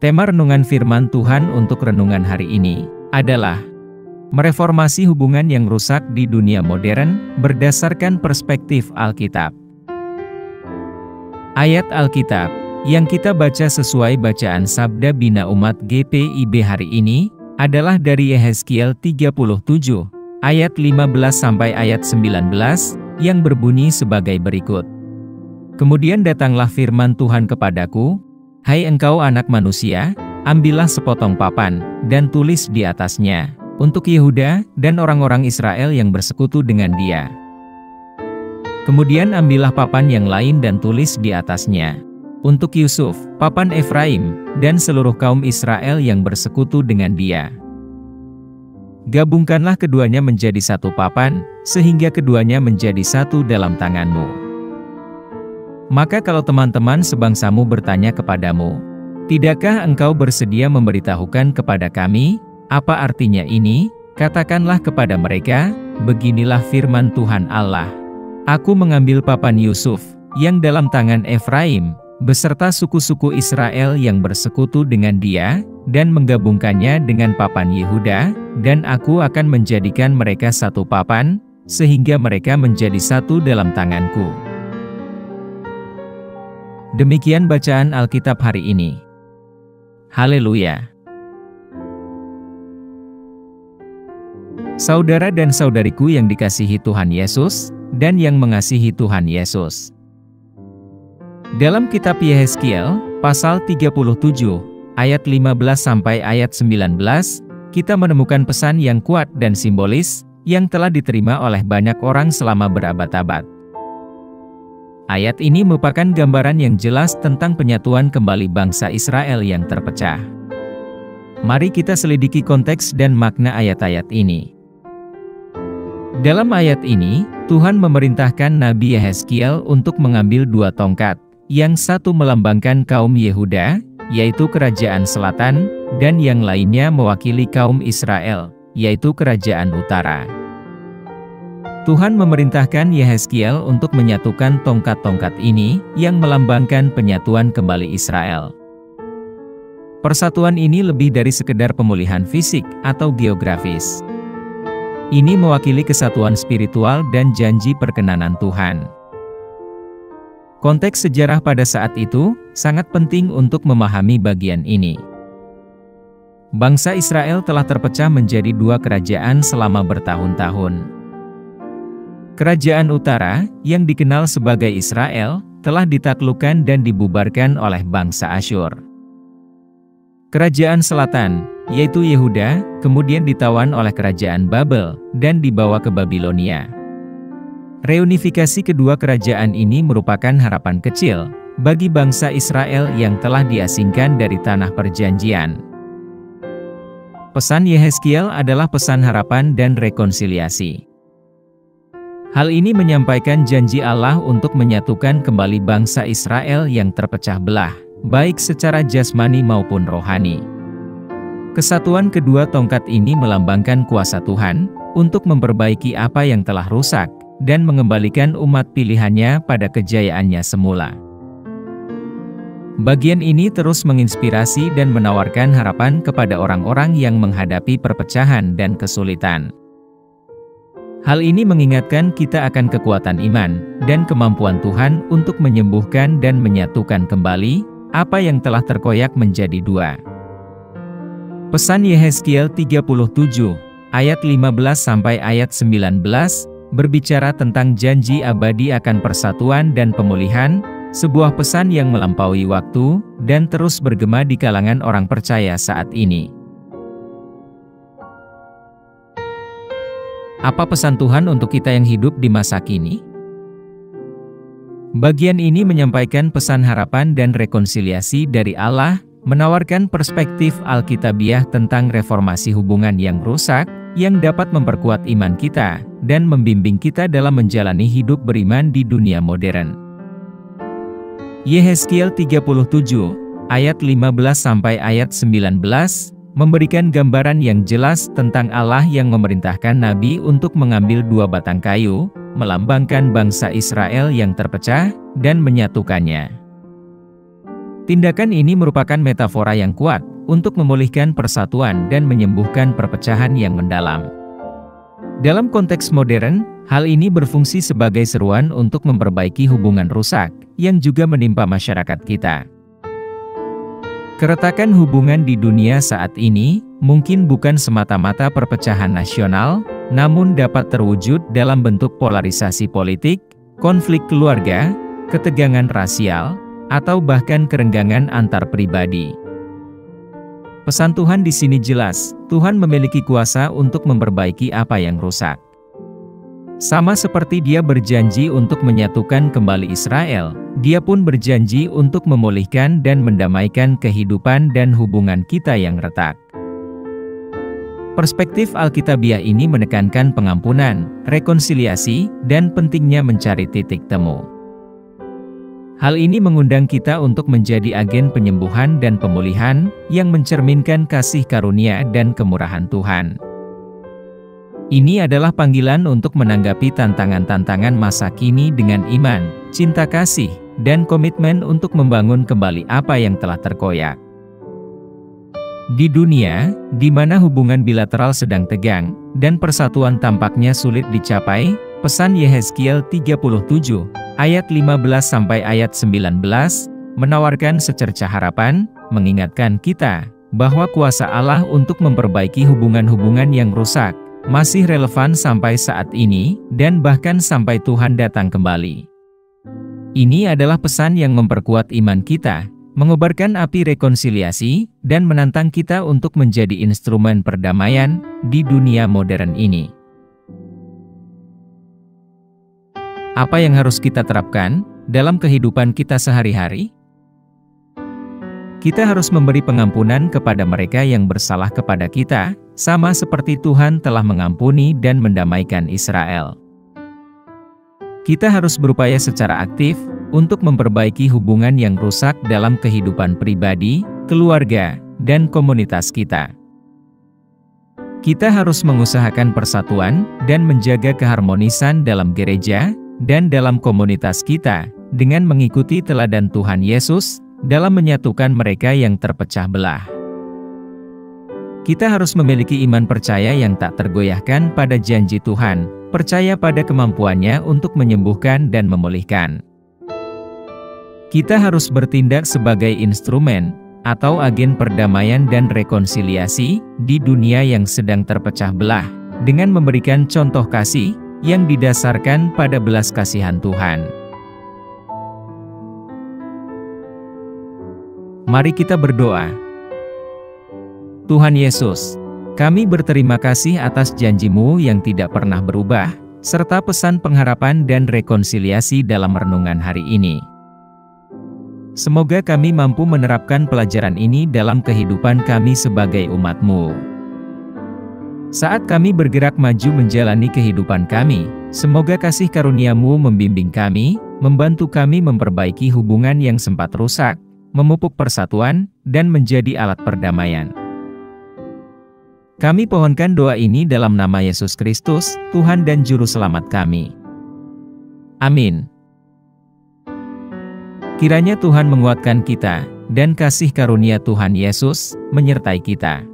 Tema renungan firman Tuhan untuk renungan hari ini adalah mereformasi hubungan yang rusak di dunia modern berdasarkan perspektif Alkitab. Ayat Alkitab yang kita baca sesuai bacaan Sabda Bina Umat GPIB hari ini adalah dari Yehezkiel 37 ayat 15 sampai ayat 19 yang berbunyi sebagai berikut. Kemudian datanglah firman Tuhan kepadaku, "Hai engkau anak manusia, ambillah sepotong papan, dan tulis di atasnya, untuk Yehuda dan orang-orang Israel yang bersekutu dengan dia. Kemudian ambillah papan yang lain dan tulis di atasnya, untuk Yusuf, papan Efraim, dan seluruh kaum Israel yang bersekutu dengan dia. Gabungkanlah keduanya menjadi satu papan, sehingga keduanya menjadi satu dalam tanganmu. Maka kalau teman-teman sebangsamu bertanya kepadamu, tidakkah engkau bersedia memberitahukan kepada kami, apa artinya ini? Katakanlah kepada mereka, beginilah firman Tuhan Allah. Aku mengambil papan Yusuf, yang dalam tangan Efraim, beserta suku-suku Israel yang bersekutu dengan dia, dan menggabungkannya dengan papan Yehuda, dan aku akan menjadikan mereka satu papan, sehingga mereka menjadi satu dalam tanganku." Demikian bacaan Alkitab hari ini. Haleluya! Saudara dan saudariku yang dikasihi Tuhan Yesus, dan yang mengasihi Tuhan Yesus. Dalam kitab Yehezkiel, pasal 37, ayat 15 sampai ayat 19, kita menemukan pesan yang kuat dan simbolis, yang telah diterima oleh banyak orang selama berabad-abad. Ayat ini merupakan gambaran yang jelas tentang penyatuan kembali bangsa Israel yang terpecah. Mari kita selidiki konteks dan makna ayat-ayat ini. Dalam ayat ini, Tuhan memerintahkan Nabi Yehezkiel untuk mengambil dua tongkat, yang satu melambangkan kaum Yehuda, yaitu kerajaan selatan, dan yang lainnya mewakili kaum Israel, yaitu kerajaan utara. Tuhan memerintahkan Yehezkiel untuk menyatukan tongkat-tongkat ini, yang melambangkan penyatuan kembali Israel. Persatuan ini lebih dari sekedar pemulihan fisik atau geografis. Ini mewakili kesatuan spiritual dan janji perkenanan Tuhan. Konteks sejarah pada saat itu sangat penting untuk memahami bagian ini. Bangsa Israel telah terpecah menjadi dua kerajaan selama bertahun-tahun. Kerajaan utara, yang dikenal sebagai Israel, telah ditaklukkan dan dibubarkan oleh bangsa Asyur. Kerajaan selatan, yaitu Yehuda, kemudian ditawan oleh kerajaan Babel, dan dibawa ke Babilonia. Reunifikasi kedua kerajaan ini merupakan harapan kecil bagi bangsa Israel yang telah diasingkan dari tanah perjanjian. Pesan Yehezkiel adalah pesan harapan dan rekonsiliasi. Hal ini menyampaikan janji Allah untuk menyatukan kembali bangsa Israel yang terpecah belah, baik secara jasmani maupun rohani. Kesatuan kedua tongkat ini melambangkan kuasa Tuhan untuk memperbaiki apa yang telah rusak, dan mengembalikan umat pilihannya pada kejayaannya semula. Bagian ini terus menginspirasi dan menawarkan harapan kepada orang-orang yang menghadapi perpecahan dan kesulitan. Hal ini mengingatkan kita akan kekuatan iman dan kemampuan Tuhan untuk menyembuhkan dan menyatukan kembali apa yang telah terkoyak menjadi dua. Pesan Yehezkiel 37 ayat 15 sampai ayat 19 berbicara tentang janji abadi akan persatuan dan pemulihan, sebuah pesan yang melampaui waktu dan terus bergema di kalangan orang percaya saat ini. Apa pesan Tuhan untuk kita yang hidup di masa kini? Bagian ini menyampaikan pesan harapan dan rekonsiliasi dari Allah, menawarkan perspektif Alkitabiah tentang reformasi hubungan yang rusak, yang dapat memperkuat iman kita, dan membimbing kita dalam menjalani hidup beriman di dunia modern. Yehezkiel 37, ayat 15 sampai ayat 19, memberikan gambaran yang jelas tentang Allah yang memerintahkan Nabi untuk mengambil dua batang kayu, melambangkan bangsa Israel yang terpecah, dan menyatukannya. Tindakan ini merupakan metafora yang kuat untuk memulihkan persatuan dan menyembuhkan perpecahan yang mendalam. Dalam konteks modern, hal ini berfungsi sebagai seruan untuk memperbaiki hubungan rusak yang juga menimpa masyarakat kita. Keretakan hubungan di dunia saat ini mungkin bukan semata-mata perpecahan nasional, namun dapat terwujud dalam bentuk polarisasi politik, konflik keluarga, ketegangan rasial, atau bahkan kerenggangan antar pribadi. Pesan Tuhan di sini jelas, Tuhan memiliki kuasa untuk memperbaiki apa yang rusak. Sama seperti Dia berjanji untuk menyatukan kembali Israel, Dia pun berjanji untuk memulihkan dan mendamaikan kehidupan dan hubungan kita yang retak. Perspektif Alkitabiah ini menekankan pengampunan, rekonsiliasi, dan pentingnya mencari titik temu. Hal ini mengundang kita untuk menjadi agen penyembuhan dan pemulihan yang mencerminkan kasih karunia dan kemurahan Tuhan. Ini adalah panggilan untuk menanggapi tantangan-tantangan masa kini dengan iman, cinta kasih, dan komitmen untuk membangun kembali apa yang telah terkoyak. Di dunia, di mana hubungan bilateral sedang tegang, dan persatuan tampaknya sulit dicapai, pesan Yehezkiel 37, ayat 15 sampai ayat 19, menawarkan secercah harapan, mengingatkan kita, bahwa kuasa Allah untuk memperbaiki hubungan-hubungan yang rusak, masih relevan sampai saat ini, dan bahkan sampai Tuhan datang kembali. Ini adalah pesan yang memperkuat iman kita, mengobarkan api rekonsiliasi, dan menantang kita untuk menjadi instrumen perdamaian di dunia modern ini. Apa yang harus kita terapkan dalam kehidupan kita sehari-hari? Kita harus memberi pengampunan kepada mereka yang bersalah kepada kita, sama seperti Tuhan telah mengampuni dan mendamaikan Israel. Kita harus berupaya secara aktif untuk memperbaiki hubungan yang rusak dalam kehidupan pribadi, keluarga, dan komunitas kita. Kita harus mengusahakan persatuan dan menjaga keharmonisan dalam gereja dan dalam komunitas kita, dengan mengikuti teladan Tuhan Yesus dalam menyatukan mereka yang terpecah belah. Kita harus memiliki iman percaya yang tak tergoyahkan pada janji Tuhan, percaya pada kemampuannya untuk menyembuhkan dan memulihkan. Kita harus bertindak sebagai instrumen atau agen perdamaian dan rekonsiliasi di dunia yang sedang terpecah belah, dengan memberikan contoh kasih yang didasarkan pada belas kasihan Tuhan. Mari kita berdoa. Tuhan Yesus, kami berterima kasih atas janji-Mu yang tidak pernah berubah, serta pesan pengharapan dan rekonsiliasi dalam renungan hari ini. Semoga kami mampu menerapkan pelajaran ini dalam kehidupan kami sebagai umat-Mu. Saat kami bergerak maju menjalani kehidupan kami, semoga kasih karunia-Mu membimbing kami, membantu kami memperbaiki hubungan yang sempat rusak, memupuk persatuan, dan menjadi alat perdamaian. Kami pohonkan doa ini dalam nama Yesus Kristus, Tuhan dan Juru Selamat kami. Amin. Kiranya Tuhan menguatkan kita, dan kasih karunia Tuhan Yesus menyertai kita.